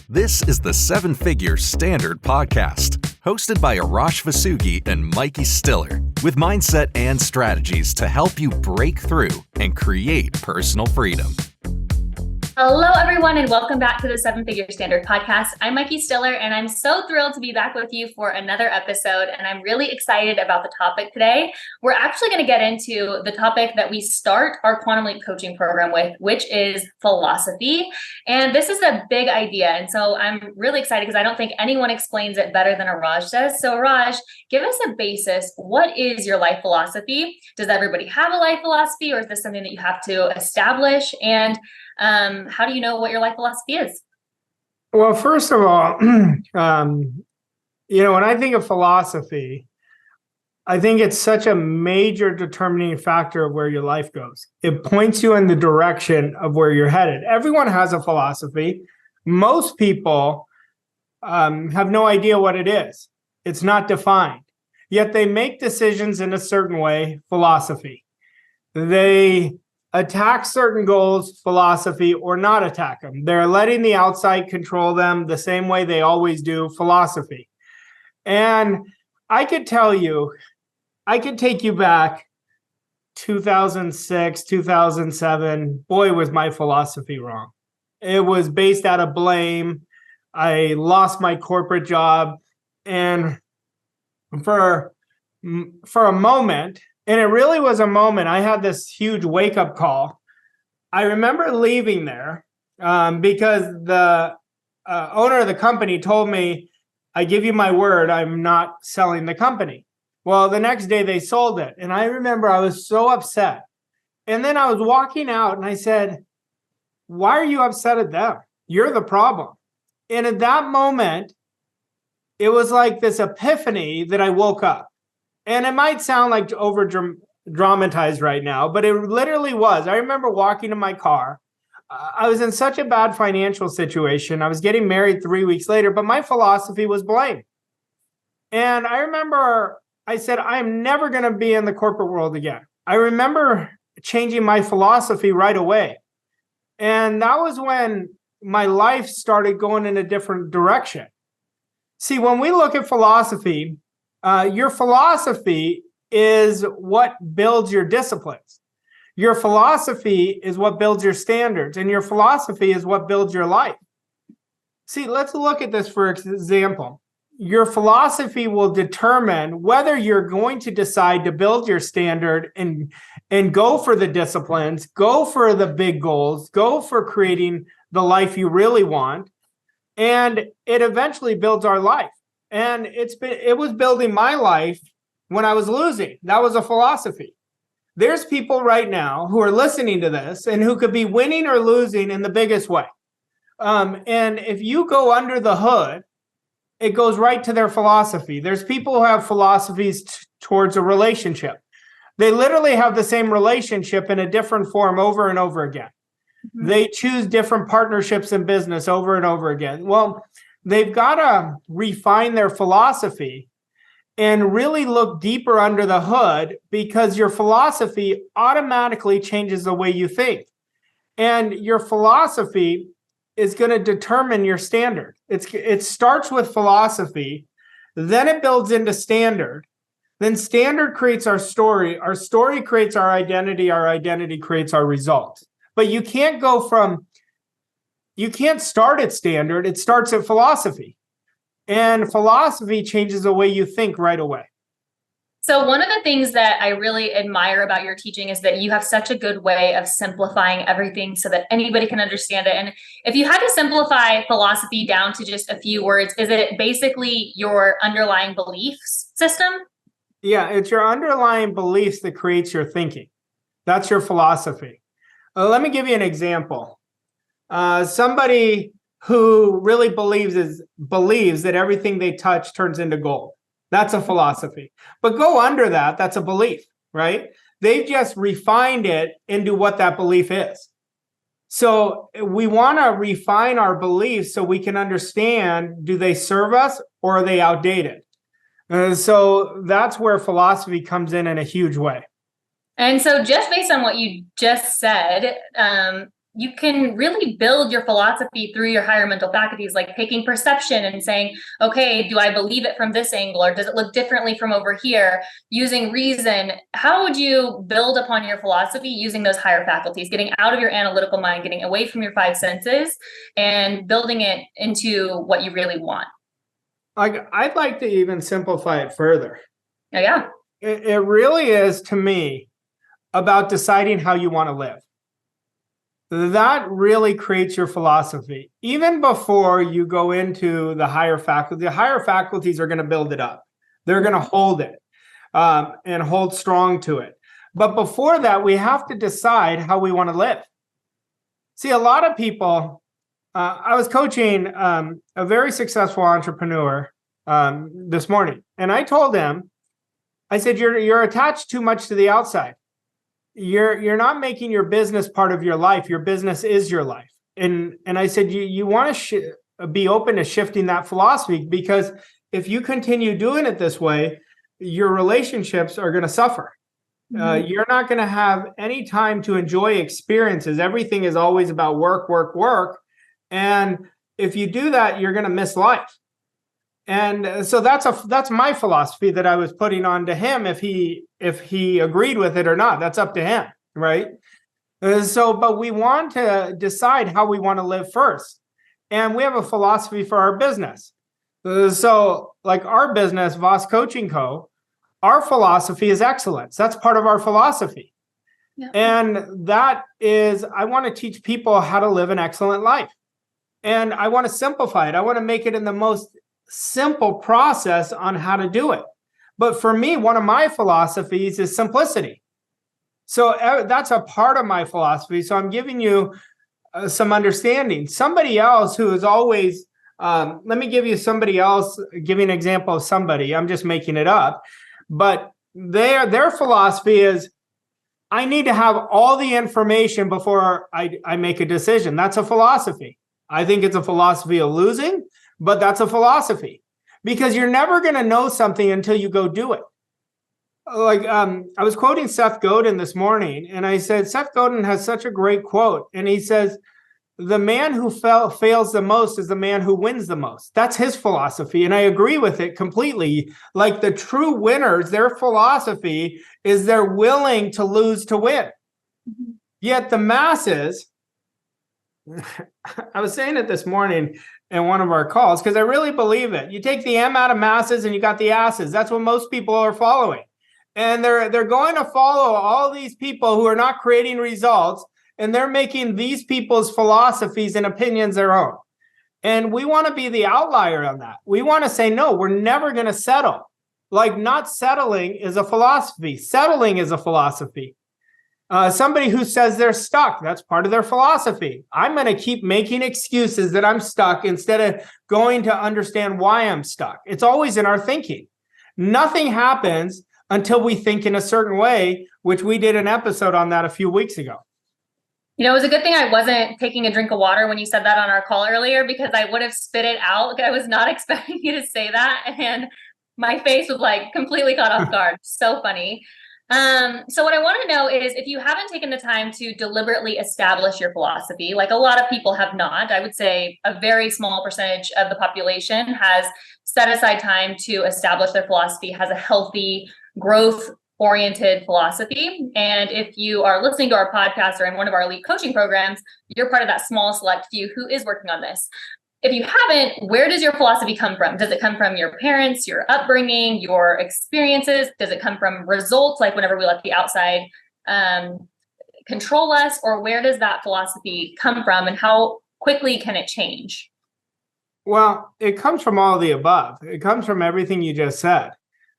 This is the Seven Figure Standard Podcast, hosted by Arash Vossoughi and Mikey Stiller, with mindset and strategies to help you break through and create personal freedom. Hello, everyone, and welcome back to the Seven Figure Standard Podcast. I'm Mikey Stiller, and I'm so thrilled to be back with you for another episode, and I'm really excited about the topic today. We're actually going to get into the topic that we start our Quantum Leap coaching program with, which is philosophy. And this is a big idea, and so I'm really excited because I don't think anyone explains it better than Arash does. So Arash, give us a basis. What is your life philosophy? Does everybody have a life philosophy, or is this something that you have to establish? And how do you know what your life philosophy is? Well, first of all, when I think of philosophy, I think it's such a major determining factor of where your life goes. It points you in the direction of where you're headed. Everyone has a philosophy. Most people have no idea what it is. It's not defined. Yet they make decisions in a certain way, philosophy. They attack certain goals, philosophy, or not attack them. They're letting the outside control them the same way they always do, philosophy. And I could take you back 2006, 2007. Boy, was my philosophy wrong. It was based out of blame. I lost my corporate job. And for a moment, and it really was a moment, I had this huge wake-up call. I remember leaving there because the owner of the company told me, I give you my word, I'm not selling the company. Well, the next day they sold it. And I remember I was so upset. And then I was walking out and I said, why are you upset at them? You're the problem. And at that moment, it was like this epiphany that I woke up. And it might sound like over dramatized right now, but it literally was. I remember walking to my car. I was in such a bad financial situation. I was getting married 3 weeks later, but my philosophy was blame. And I remember I said, I'm never going to be in the corporate world again. I remember changing my philosophy right away. And that was when my life started going in a different direction. See, when we look at philosophy, your philosophy is what builds your disciplines. Your philosophy is what builds your standards, and your philosophy is what builds your life. See, let's look at this for example. Your philosophy will determine whether you're going to decide to build your standard and go for the disciplines, go for the big goals, go for creating the life you really want, and it eventually builds our life. And it was building my life when I was losing. That was a philosophy. There's people right now who are listening to this and who could be winning or losing in the biggest way. And if you go under the hood, it goes right to their philosophy. There's people who have philosophies towards a relationship. They literally have the same relationship in a different form over and over again. Mm-hmm. They choose different partnerships in business over and over again. Well, they've got to refine their philosophy and really look deeper under the hood, because your philosophy automatically changes the way you think. And your philosophy is going to determine your standard. It starts with philosophy, then it builds into standard. Then standard creates our story creates our identity creates our results. But you can't start at standard, it starts at philosophy. And philosophy changes the way you think right away. So one of the things that I really admire about your teaching is that you have such a good way of simplifying everything so that anybody can understand it. And if you had to simplify philosophy down to just a few words, is it basically your underlying beliefs system? Yeah, it's your underlying beliefs that creates your thinking. That's your philosophy. Let me give you an example. Somebody who really believes that everything they touch turns into gold. That's a philosophy. But go under that, that's a belief, right? They've just refined it into what that belief is. So we want to refine our beliefs so we can understand, do they serve us or are they outdated? So that's where philosophy comes in a huge way. And so just based on what you just said, you can really build your philosophy through your higher mental faculties, like taking perception and saying, okay, do I believe it from this angle, or does it look differently from over here? Using reason. How would you build upon your philosophy using those higher faculties, getting out of your analytical mind, getting away from your five senses, and building it into what you really want? I'd like to even simplify it further. Oh, yeah. It really is, to me, about deciding how you want to live. That really creates your philosophy. Even before you go into the higher faculties are going to build it up. They're going to hold it and hold strong to it. But before that, we have to decide how we want to live. See, a lot of people, I was coaching a very successful entrepreneur this morning, and I told him, I said, you're attached too much to the outside. You're not making your business part of your life. Your business is your life. And I said, you want to be open to shifting that philosophy, because if you continue doing it this way, your relationships are going to suffer. You're not going to have any time to enjoy experiences. Everything is always about work, work, work. And if you do that, you're going to miss life. And so that's my philosophy that I was putting on to him. If he agreed with it or not, that's up to him, right? But we want to decide how we want to live first. And we have a philosophy for our business. So like our business, Voss Coaching Co., our philosophy is excellence. That's part of our philosophy. Yeah. And that is, I want to teach people how to live an excellent life. And I want to simplify it. I want to make it in the most simple process on how to do it. But for me, one of my philosophies is simplicity. So that's a part of my philosophy. So I'm giving you some understanding. Somebody else who is always, let me give you somebody else, give you an example of somebody. I'm just making it up. But their philosophy is, I need to have all the information before I make a decision. That's a philosophy. I think it's a philosophy of losing, but that's a philosophy, because you're never going to know something until you go do it. Like I was quoting Seth Godin this morning, and I said, Seth Godin has such a great quote. And he says, the man who fails the most is the man who wins the most. That's his philosophy. And I agree with it completely. Like the true winners, their philosophy is they're willing to lose to win. Mm-hmm. Yet the masses, I was saying it this morning in one of our calls, because I really believe it. You take the M out of masses and you got the asses. That's what most people are following. And they're going to follow all these people who are not creating results, and they're making these people's philosophies and opinions their own. And we want to be the outlier on that. We want to say, no, we're never going to settle. Like not settling is a philosophy. Settling is a philosophy. Somebody who says they're stuck, that's part of their philosophy. I'm going to keep making excuses that I'm stuck instead of going to understand why I'm stuck. It's always in our thinking. Nothing happens until we think in a certain way, which we did an episode on that a few weeks ago. You know, it was a good thing I wasn't taking a drink of water when you said that on our call earlier, because I would have spit it out. I was not expecting you to say that. And my face was like completely caught off guard. So funny. So what I want to know is, if you haven't taken the time to deliberately establish your philosophy, like a lot of people have not, I would say a very small percentage of the population has set aside time to establish their philosophy, has a healthy, growth-oriented philosophy. And if you are listening to our podcast or in one of our elite coaching programs, you're part of that small select few who is working on this. If you haven't, where does your philosophy come from? Does it come from your parents, your upbringing, your experiences? Does it come from results, like whenever we let the outside control us? Or where does that philosophy come from, and how quickly can it change? Well, it comes from all of the above. It comes from everything you just said,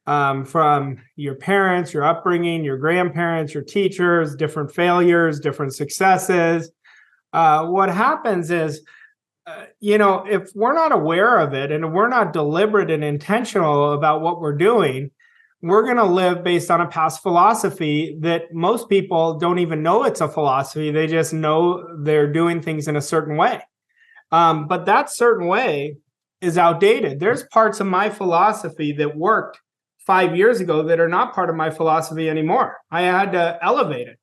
from your parents, your upbringing, your grandparents, your teachers, different failures, different successes. What happens is, if we're not aware of it and we're not deliberate and intentional about what we're doing, we're going to live based on a past philosophy that most people don't even know it's a philosophy. They just know they're doing things in a certain way. But that certain way is outdated. There's parts of my philosophy that worked 5 years ago that are not part of my philosophy anymore. I had to elevate it.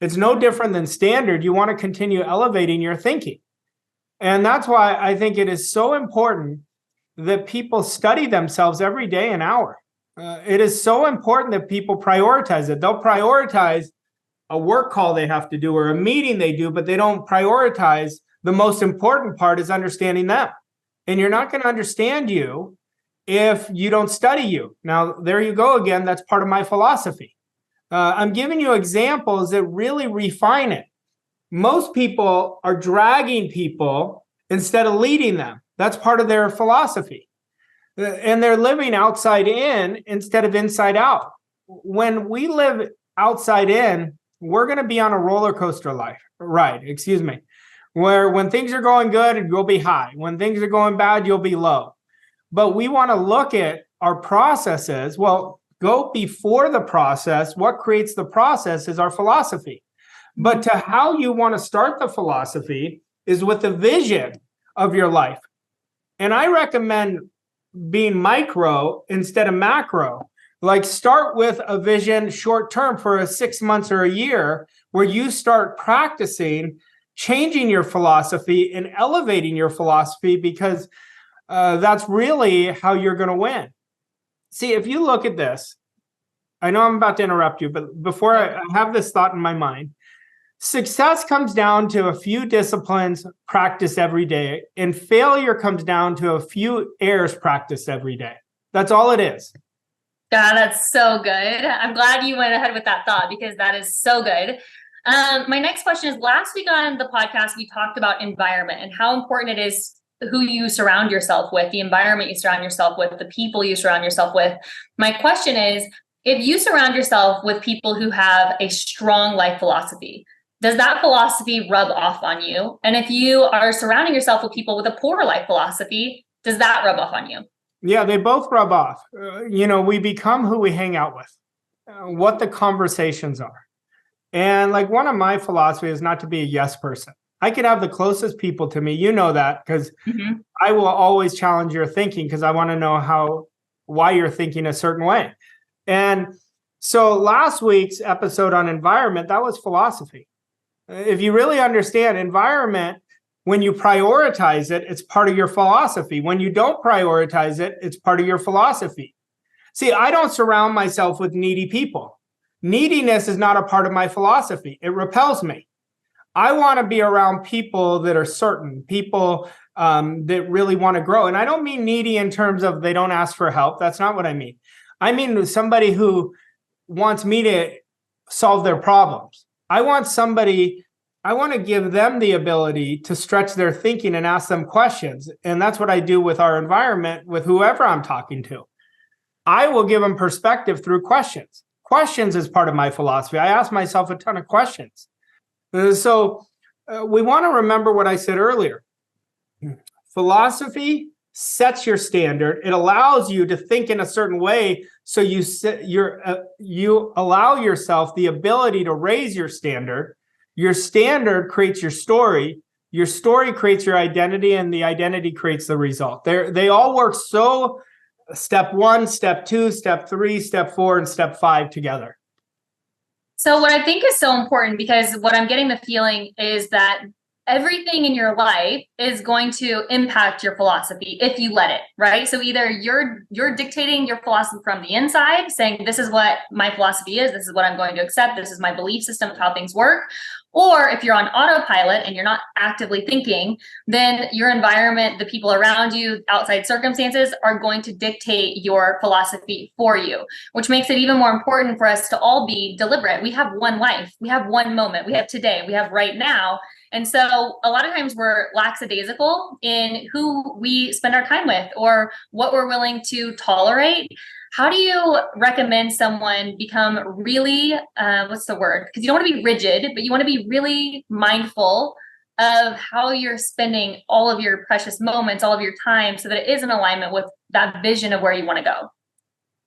It's no different than standard. You want to continue elevating your thinking. And that's why I think it is so important that people study themselves every day an hour. It is so important that people prioritize it. They'll prioritize a work call they have to do or a meeting they do, but they don't prioritize the most important part is understanding them. And you're not going to understand you if you don't study you. Now, there you go again. That's part of my philosophy. I'm giving you examples that really refine it. Most people are dragging people instead of leading them. That's part of their philosophy. And they're living outside in instead of inside out. When we live outside in, we're going to be on a roller coaster ride, where when things are going good, you'll be high. When things are going bad, you'll be low. But we want to look at our processes. Well, go before the process. What creates the process is our philosophy. But to how you want to start the philosophy is with the vision of your life. And I recommend being micro instead of macro. Like start with a vision short term for 6 months or a year where you start practicing changing your philosophy and elevating your philosophy because that's really how you're going to win. See, if you look at this, I know I'm about to interrupt you, but before I have this thought in my mind, success comes down to a few disciplines practiced every day, and failure comes down to a few errors practiced every day. That's all it is. God, that's so good. I'm glad you went ahead with that thought because that is so good. My next question is, last week on the podcast, we talked about environment and how important it is who you surround yourself with, the environment you surround yourself with, the people you surround yourself with. My question is, if you surround yourself with people who have a strong life philosophy, does that philosophy rub off on you? And if you are surrounding yourself with people with a poor life philosophy, does that rub off on you? Yeah, they both rub off. We become who we hang out with, what the conversations are. And like one of my philosophies is not to be a yes person. I could have the closest people to me. You know that because I will always challenge your thinking because I want to know why you're thinking a certain way. And so last week's episode on environment, that was philosophy. If you really understand environment, when you prioritize it, it's part of your philosophy. When you don't prioritize it, it's part of your philosophy. See, I don't surround myself with needy people. Neediness is not a part of my philosophy. It repels me. I want to be around people that are certain, people that really want to grow. And I don't mean needy in terms of they don't ask for help. That's not what I mean. I mean somebody who wants me to solve their problems. I want to give them the ability to stretch their thinking and ask them questions. And that's what I do with our environment, with whoever I'm talking to. I will give them perspective through questions. Questions is part of my philosophy. I ask myself a ton of questions. So we want to remember what I said earlier. Philosophy sets your standard. It allows you to think in a certain way. So you allow yourself the ability to raise your standard. Your standard creates your story creates your identity, and the identity creates the result. They all work so step 1, step 2, step 3, step 4, and step 5 together. So what I think is so important, because what I'm getting the feeling is that everything in your life is going to impact your philosophy if you let it, right? So either you're dictating your philosophy from the inside, saying this is what my philosophy is, this is what I'm going to accept, this is my belief system of how things work. Or if you're on autopilot and you're not actively thinking, then your environment, the people around you, outside circumstances are going to dictate your philosophy for you, which makes it even more important for us to all be deliberate. We have one life, we have one moment, we have today, we have right now. And so a lot of times we're lackadaisical in who we spend our time with or what we're willing to tolerate. How do you recommend someone become really, what's the word? Because you don't want to be rigid, but you want to be really mindful of how you're spending all of your precious moments, all of your time, so that it is in alignment with that vision of where you want to go.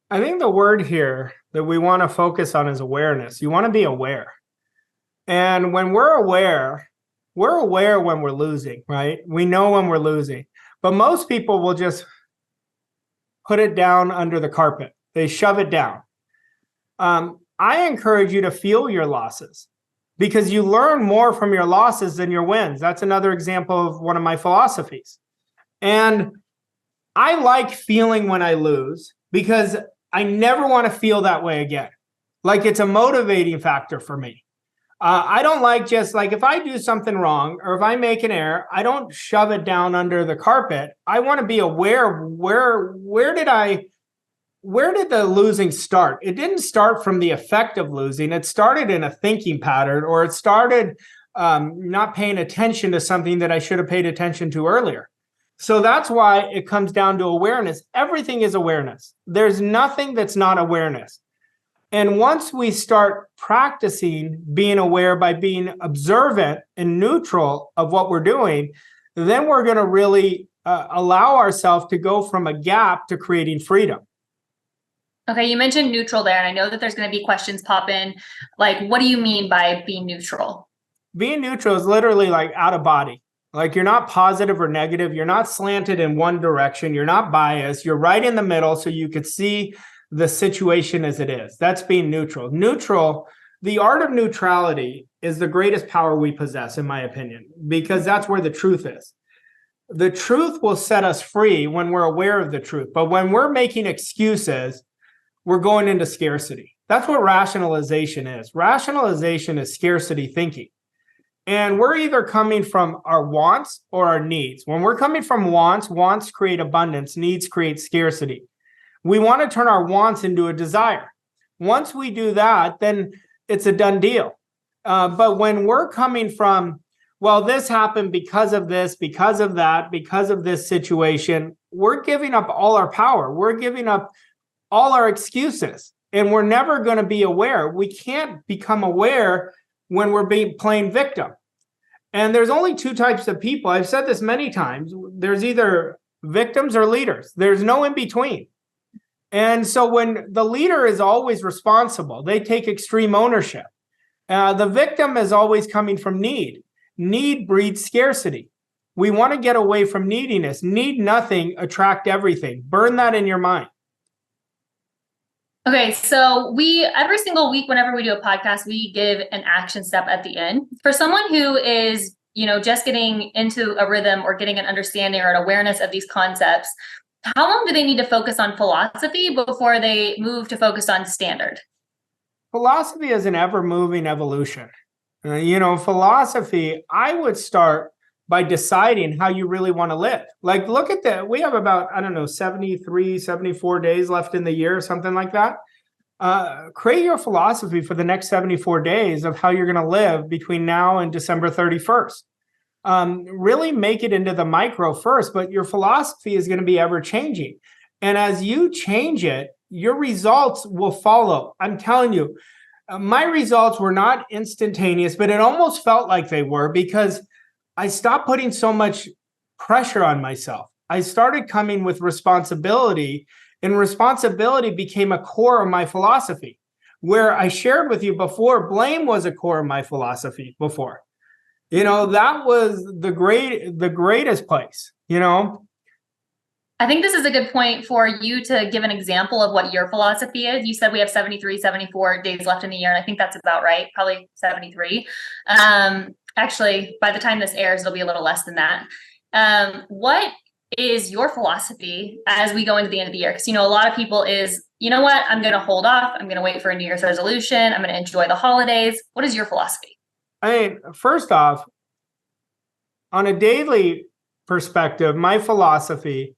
I think the word here that we want to focus on is awareness. You want to be aware. And when we're aware when we're losing, right? We know when we're losing. But most people will just put it down under the carpet. They shove it down. I encourage you to feel your losses. because you learn more from your losses than your wins. That's another example of one of my philosophies. And I like feeling when I lose because I never want to feel that way again. Like, it's a motivating factor for me. I don't like just like, if I do something wrong or if I make an error, I don't shove it down under the carpet. I want to be aware of where did the losing start? It didn't start from the effect of losing. It started in a thinking pattern, or it started not paying attention to something that I should have paid attention to earlier. So that's why it comes down to awareness. Everything is awareness. There's nothing that's not awareness. And once we start practicing being aware by being observant and neutral of what we're doing, then we're going to really allow ourselves to go from a gap to creating freedom. Okay, you mentioned neutral there, and I know that there's going to be questions pop in. Like, what do you mean by being neutral? Being neutral is literally like out of body. Like, you're not positive or negative. You're not slanted in one direction. You're not biased. You're right in the middle, so you could see the situation as it is. That's being neutral. Neutral, the art of neutrality is the greatest power we possess, in my opinion, because that's where the truth is. The truth will set us free when we're aware of the truth. But when we're making excuses, we're going into scarcity. That's what rationalization is. Rationalization is scarcity thinking. And we're either coming from our wants or our needs. When we're coming from wants create abundance, needs create scarcity. We want to turn our wants into a desire. Once we do that, then it's a done deal. But when we're coming from, well, this happened because of this, because of that, because of this situation, we're giving up all our power. We're giving up all our excuses, and we're never going to be aware. We can't become aware when we're playing victim. And there's only two types of people. I've said this many times. There's either victims or leaders. There's no in between. And so when the leader is always responsible, they take extreme ownership. The victim is always coming from need. Need breeds scarcity. We want to get away from neediness. Need nothing, attract everything. Burn that in your mind. Okay, so every single week, whenever we do a podcast, we give an action step at the end. For someone who is, just getting into a rhythm or getting an understanding or an awareness of these concepts, how long do they need to focus on philosophy before they move to focus on standard? Philosophy is an ever-moving evolution. Philosophy, I would start by deciding how you really want to live. Like, look at we have about, 73, 74 days left in the year, something like that. Create your philosophy for the next 74 days of how you're going to live between now and December 31st. Really make it into the micro first, but your philosophy is going to be ever changing. And as you change it, your results will follow. I'm telling you, my results were not instantaneous, but it almost felt like they were, because I stopped putting so much pressure on myself. I started coming with responsibility, and responsibility became a core of my philosophy. Where I shared with you before, blame was a core of my philosophy before. That was the greatest place, I think this is a good point for you to give an example of what your philosophy is. You said we have 73, 74 days left in the year, and I think that's about right, probably 73. Actually, by the time this airs, it'll be a little less than that. What is your philosophy as we go into the end of the year? Because, a lot of people is, what, I'm going to hold off. I'm going to wait for a New Year's resolution. I'm going to enjoy the holidays. What is your philosophy? First off, on a daily perspective, my philosophy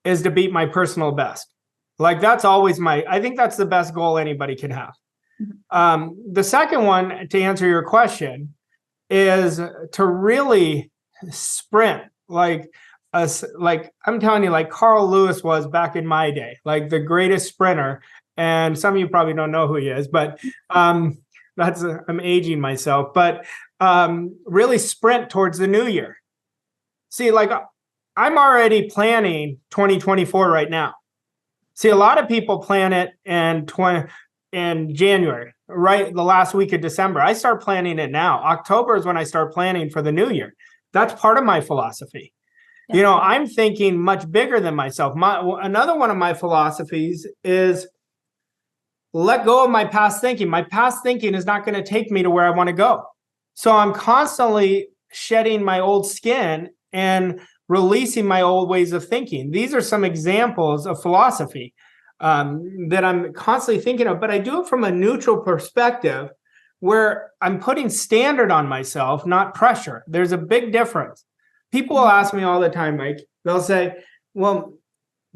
is to beat my personal best. Like, that's always I think that's the best goal anybody can have. The second one, to answer your question, is to really sprint like I'm telling you, like Carl Lewis was back in my day, like the greatest sprinter. And some of you probably don't know who he is, but I'm aging myself, but really sprint towards the new year. See, like, I'm already planning 2024 right now. See, a lot of people plan it in January, right? The last week of December. I start planning it now. October is when I start planning for the new year. That's part of my philosophy. Yeah. I'm thinking much bigger than myself. Another one of my philosophies is let go of my past thinking. My past thinking is not going to take me to where I want to go. So I'm constantly shedding my old skin and releasing my old ways of thinking. These are some examples of philosophy that I'm constantly thinking of, but I do it from a neutral perspective where I'm putting standard on myself, not pressure. There's a big difference. People will ask me all the time, Mike, they'll say, well,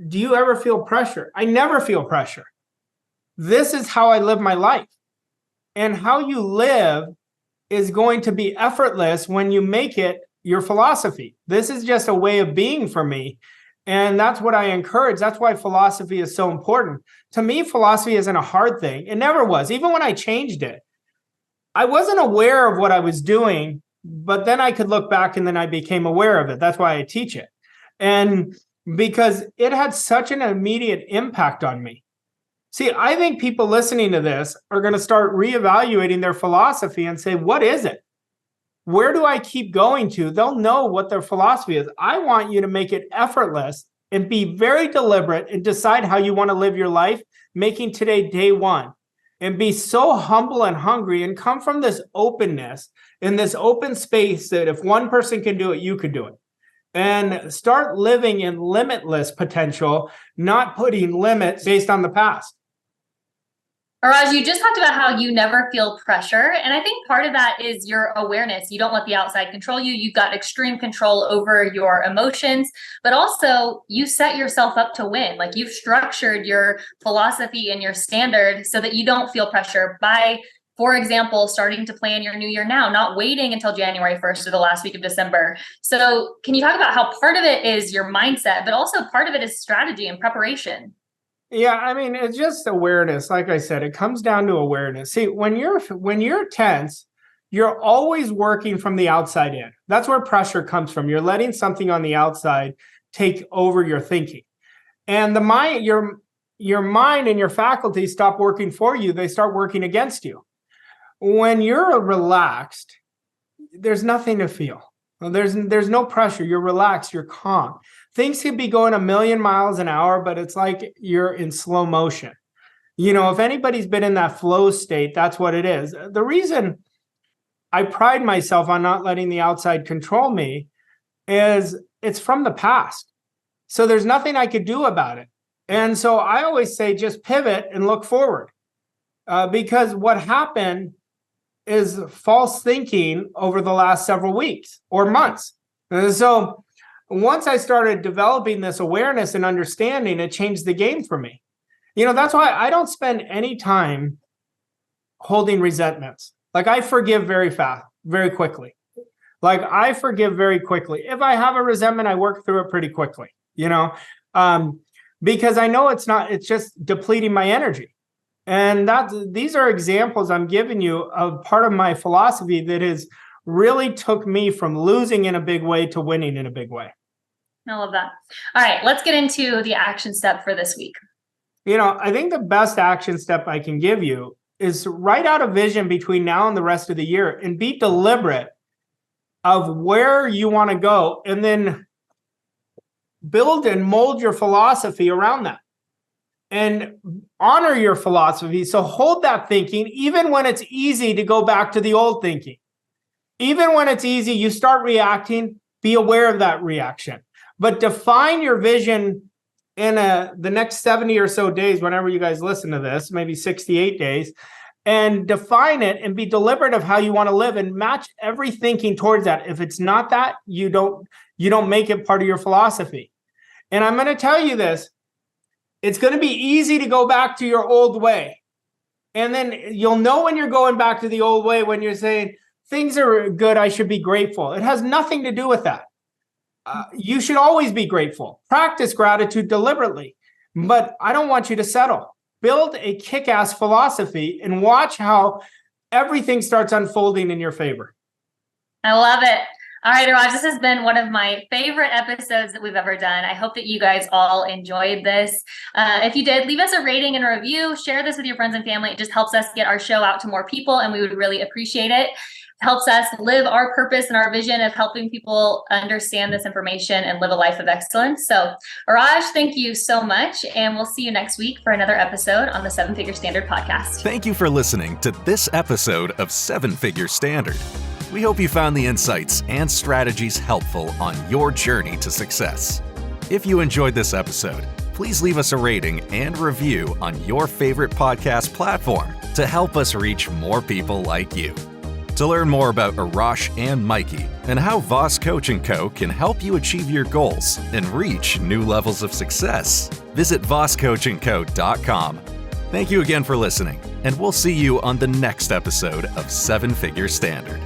do you ever feel pressure? I never feel pressure. This is how I live my life. And how you live is going to be effortless when you make it your philosophy. This is just a way of being for me. And that's what I encourage. That's why philosophy is so important. To me, philosophy isn't a hard thing. It never was. Even when I changed it, I wasn't aware of what I was doing, but then I could look back and then I became aware of it. That's why I teach it. And because it had such an immediate impact on me. See, I think people listening to this are going to start reevaluating their philosophy and say, what is it? Where do I keep going to? They'll know what their philosophy is. I want you to make it effortless and be very deliberate and decide how you want to live your life, making today day one. And be so humble and hungry and come from this openness in this open space that if one person can do it, you can do it. And start living in limitless potential, not putting limits based on the past. Arash, you just talked about how you never feel pressure. And I think part of that is your awareness. You don't let the outside control you. You've got extreme control over your emotions, but also you set yourself up to win. Like you've structured your philosophy and your standard so that you don't feel pressure by, for example, starting to plan your new year now, not waiting until January 1st or the last week of December. So can you talk about how part of it is your mindset, but also part of it is strategy and preparation? Yeah, I mean, it's just awareness. Like I said, it comes down to awareness. See, when you're tense, you're always working from the outside in. That's where pressure comes from. You're letting something on the outside take over your thinking. And the mind, your mind and your faculties stop working for you. They start working against you. When you're relaxed, there's nothing to feel. There's no pressure. You're relaxed. You're calm. Things could be going a million miles an hour, but it's like you're in slow motion. You know, if anybody's been in that flow state, that's what it is. The reason I pride myself on not letting the outside control me is it's from the past. So there's nothing I could do about it. And so I always say, just pivot and look forward. Because what happened is false thinking over the last several weeks or months. And so once I started developing this awareness and understanding, it changed the game for me. You know, that's why I don't spend any time holding resentments. Like I forgive very fast, very quickly. Like I forgive very quickly. If I have a resentment, I work through it pretty quickly, you know, because I know it's just depleting my energy. And these are examples I'm giving you of part of my philosophy that has really took me from losing in a big way to winning in a big way. I love that. All right, let's get into the action step for this week. You know, I think the best action step I can give you is write out a vision between now and the rest of the year and be deliberate of where you want to go and then build and mold your philosophy around that. And honor your philosophy. So hold that thinking, even when it's easy to go back to the old thinking. Even when it's easy, you start reacting, be aware of that reaction. But define your vision in the next 70 or so days, whenever you guys listen to this, maybe 68 days, and define it and be deliberate of how you want to live and match every thinking towards that. If it's not that, you don't make it part of your philosophy. And I'm going to tell you this. It's going to be easy to go back to your old way. And then you'll know when you're going back to the old way when you're saying, things are good, I should be grateful. It has nothing to do with that. You should always be grateful. Practice gratitude deliberately. But I don't want you to settle. Build a kick-ass philosophy and watch how everything starts unfolding in your favor. I love it. All right, Arash, this has been one of my favorite episodes that we've ever done. I hope that you guys all enjoyed this. If you did, leave us a rating and a review. Share this with your friends and family. It just helps us get our show out to more people, and we would really appreciate it. It helps us live our purpose and our vision of helping people understand this information and live a life of excellence. So, Arash, thank you so much, and we'll see you next week for another episode on the Seven Figure Standard podcast. Thank you for listening to this episode of Seven Figure Standard. We hope you found the insights and strategies helpful on your journey to success. If you enjoyed this episode, please leave us a rating and review on your favorite podcast platform to help us reach more people like you. To learn more about Arash and Mikey and how Voss Coach & Co. can help you achieve your goals and reach new levels of success, visit vosscoachandco.com. Thank you again for listening, and we'll see you on the next episode of 7 Figure Standard.